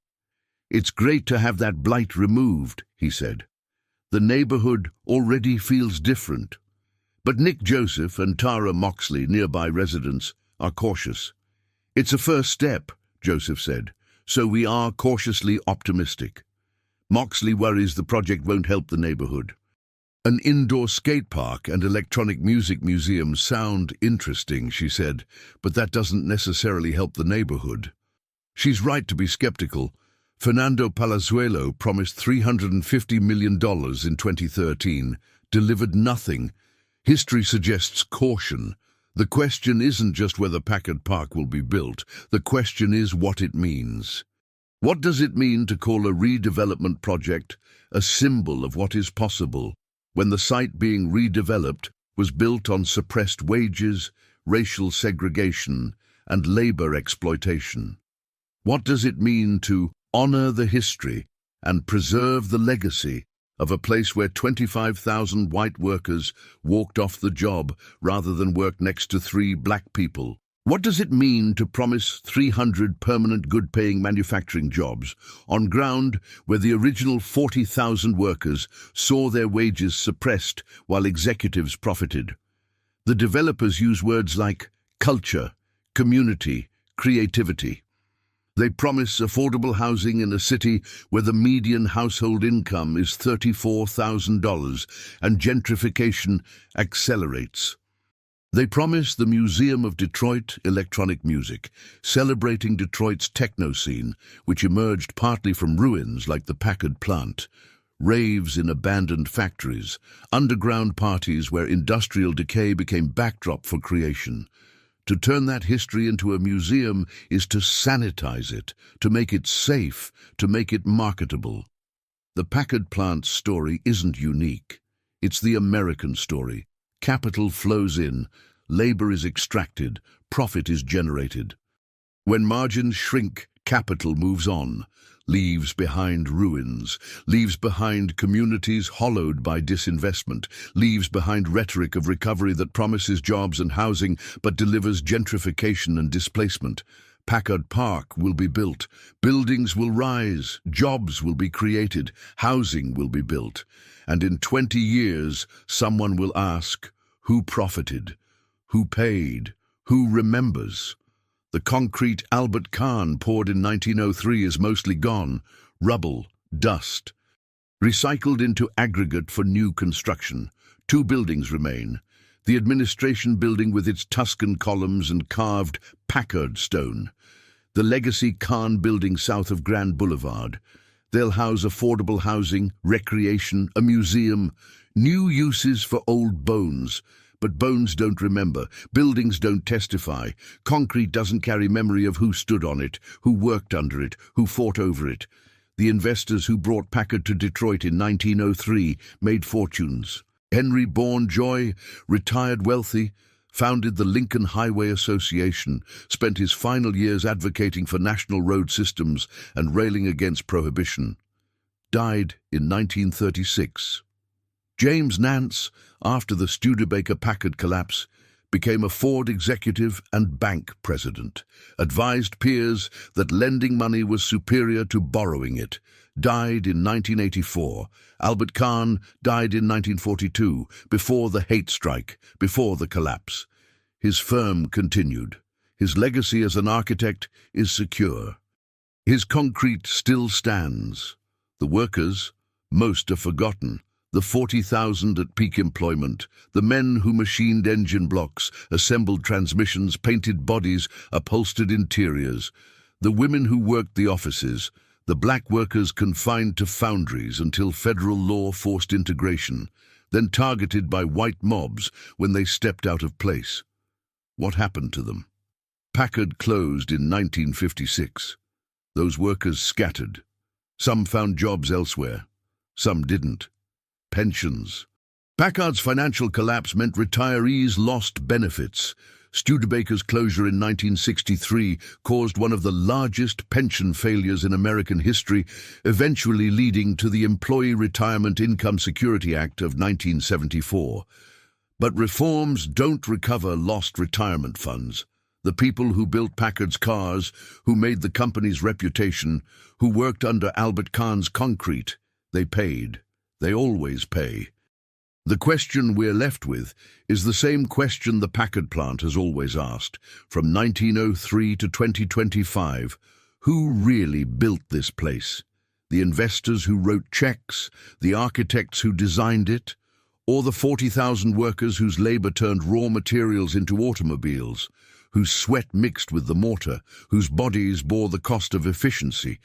"It's great to have that blight removed," he said. "The neighborhood already feels different." But Nick Joseph and Tara Moxley, nearby residents, are cautious. "It's a first step," Joseph said, "so we are cautiously optimistic." Moxley worries the project won't help the neighborhood. "An indoor skate park and electronic music museum sound interesting," she said, "but that doesn't necessarily help the neighborhood." She's right to be skeptical. Fernando Palazuelo promised $350 million in 2013, delivered nothing. History suggests caution. The question isn't just whether Packard Park will be built, the question is what it means. What does it mean to call a redevelopment project a symbol of what is possible when the site being redeveloped was built on suppressed wages, racial segregation, and labor exploitation? What does it mean to honor the history and preserve the legacy of a place where 25,000 white workers walked off the job rather than work next to 3 black people? What does it mean to promise 300 permanent good-paying manufacturing jobs on ground where the original 40,000 workers saw their wages suppressed while executives profited? The developers use words like culture, community, creativity. They promise affordable housing in a city where the median household income is $34,000 and gentrification accelerates. They promise the Museum of Detroit Electronic Music, celebrating Detroit's techno scene, which emerged partly from ruins like the Packard plant, raves in abandoned factories, underground parties where industrial decay became backdrop for creation. To turn that history into a museum is to sanitize it, to make it safe, to make it marketable. The Packard plant's story isn't unique. It's the American story. Capital flows in, labor is extracted, profit is generated. When margins shrink, capital moves on, leaves behind ruins, leaves behind communities hollowed by disinvestment, leaves behind rhetoric of recovery that promises jobs and housing but delivers gentrification and displacement. Packard Park will be built, buildings will rise, jobs will be created, housing will be built. And in 20 years, someone will ask, who profited? Who paid? Who remembers? The concrete Albert Kahn poured in 1903 is mostly gone, rubble, dust. Recycled into aggregate for new construction. 2 buildings remain. The administration building with its Tuscan columns and carved Packard stone. The legacy Kahn building south of Grand Boulevard. They'll house affordable housing, recreation, a museum, new uses for old bones. But bones don't remember, buildings don't testify, concrete doesn't carry memory of who stood on it, who worked under it, who fought over it. The investors who brought Packard to Detroit in 1903 made fortunes. Henry Bourne Joy, retired wealthy, founded the Lincoln Highway Association, spent his final years advocating for national road systems and railing against prohibition. Died in 1936. James Nance, after the Studebaker-Packard collapse, became a Ford executive and bank president, advised peers that lending money was superior to borrowing it, died in 1984. Albert Kahn died in 1942, before the hate strike, before the collapse. His firm continued. His legacy as an architect is secure. His concrete still stands. The workers, most are forgotten. The 40,000 at peak employment, the men who machined engine blocks, assembled transmissions, painted bodies, upholstered interiors, the women who worked the offices, the black workers confined to foundries until federal law forced integration, then targeted by white mobs when they stepped out of place. What happened to them? Packard closed in 1956. Those workers scattered. Some found jobs elsewhere. Some didn't. Pensions. Packard's financial collapse meant retirees lost benefits. Studebaker's closure in 1963 caused one of the largest pension failures in American history, eventually leading to the Employee Retirement Income Security Act of 1974. But reforms don't recover lost retirement funds. The people who built Packard's cars, who made the company's reputation, who worked under Albert Kahn's concrete, they paid. They always pay. The question we're left with is the same question the Packard plant has always asked. From 1903 to 2025, who really built this place? The investors who wrote checks, the architects who designed it, or the 40,000 workers whose labor turned raw materials into automobiles, whose sweat mixed with the mortar, whose bodies bore the cost of efficiency,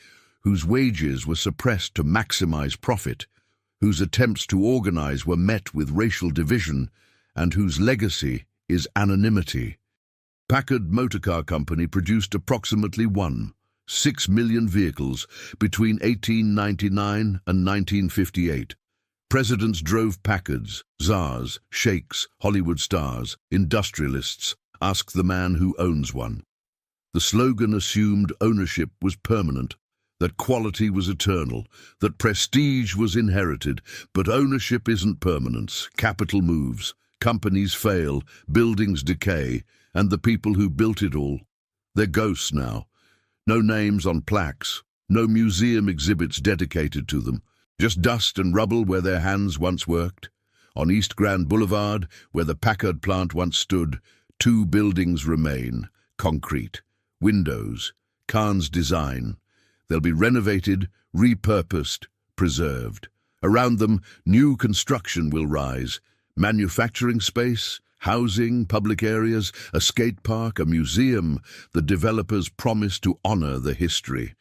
whose wages were suppressed to maximize profit, whose attempts to organize were met with racial division, and whose legacy is anonymity. Packard Motor Car Company produced approximately 6 million vehicles between 1899 and 1958. Presidents drove Packards, czars, sheikhs, Hollywood stars, industrialists. Ask the man who owns one. The slogan assumed ownership was permanent, that quality was eternal, that prestige was inherited, but ownership isn't permanence. Capital moves, companies fail, buildings decay, and the people who built it all, they're ghosts now. No names on plaques, no museum exhibits dedicated to them, just dust and rubble where their hands once worked. On East Grand Boulevard, where the Packard plant once stood, 2 buildings remain, concrete, windows, Kahn's design. They'll be renovated, repurposed, preserved. Around them, new construction will rise. Manufacturing space, housing, public areas, a skate park, a museum. The developers promise to honor the history.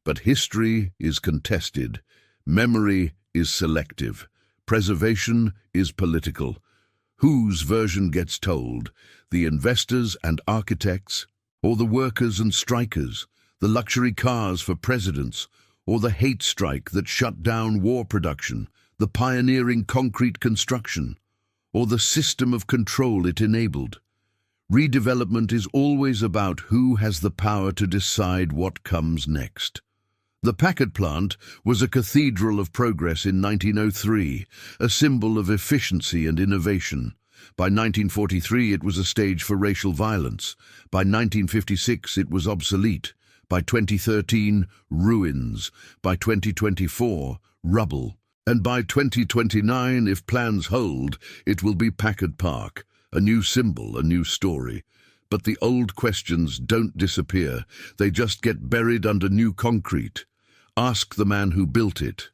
But history is contested. Memory is selective. Preservation is political. Whose version gets told? The investors and architects, or the workers and strikers? The luxury cars for presidents, or the hate strike that shut down war production, the pioneering concrete construction, or the system of control it enabled? Redevelopment is always about who has the power to decide what comes next. The Packard plant was a cathedral of progress in 1903, a symbol of efficiency and innovation. By 1943, it was a stage for racial violence. By 1956, it was obsolete. By 2013, ruins. By 2024, rubble. And by 2029, if plans hold, it will be Packard Park, a new symbol, a new story. But the old questions don't disappear. They just get buried under new concrete. Ask the man who built it.